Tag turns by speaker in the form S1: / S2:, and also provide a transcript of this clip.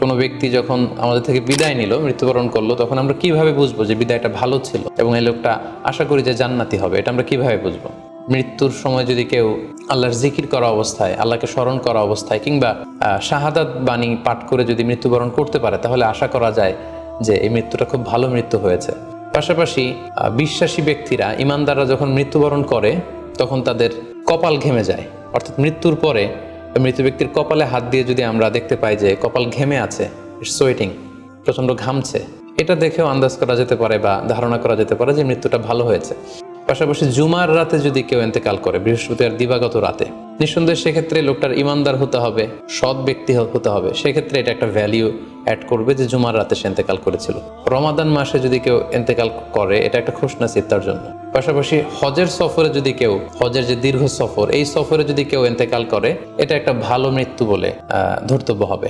S1: কোনো ব্যক্তি যখন আমাদের থেকে বিদায় নিল, মৃত্যুবরণ করলো, তখন আমরা কিভাবে বুঝবো যে বিদায়টা ভালো ছিল এবং এই লোকটা আশা করি যে জান্নাতি হবে? এটা আমরা কিভাবে বুঝবো? মৃত্যুর সময় যদি কেউ আল্লাহর জিকির করা অবস্থায়, আল্লাহকে স্মরণ করা অবস্থায় কিংবা শাহাদাত বাণী পাঠ করে যদি মৃত্যুবরণ করতে পারে, তাহলে আশা করা যায় যে এই মৃত্যুটা খুব ভালো মৃত্যু হয়েছে। পাশাপাশি বিশ্বাসী ব্যক্তিরা, ইমানদাররা যখন মৃত্যুবরণ করে তখন তাদের কপাল ঘেমে যায়, অর্থাৎ মৃত্যুর পরে মৃত ব্যক্তির কপালে হাত দিয়ে যদি আমরা দেখতে পাই যে কপাল ঘেমে আছে, সোয়েটিং, প্রচণ্ড ঘামছে, এটা দেখেও আন্দাজ করা যেতে পারে বা ধারণা করা যেতে পারে যে মৃত্যুটা ভালো হয়েছে। পাশাপাশি জুমার রাতে যদি কেউ ইন্তেকাল করে, বৃহস্পতিবার দিবাগত রাতে, নিঃসন্দেহে সেক্ষেত্রে লোকটার ইমানদার হতে হবে, সৎ ব্যক্তি হতে হবে। সেক্ষেত্রে এটা একটা ভ্যালিউ অ্যাড করবে যে জুমার রাতে সে ইন্তেকাল করেছিল। রমাদান মাসে যদি কেউ ইন্তেকাল করে, এটা একটা খুশনসিব তার জন্য। পাশাপাশি হজের সফরে যদি কেউ, হজের যে দীর্ঘ সফর, এই সফরে যদি কেউ ইন্তেকাল করে, এটা একটা ভালো মৃত্যু বলে ধর্তব্য হবে।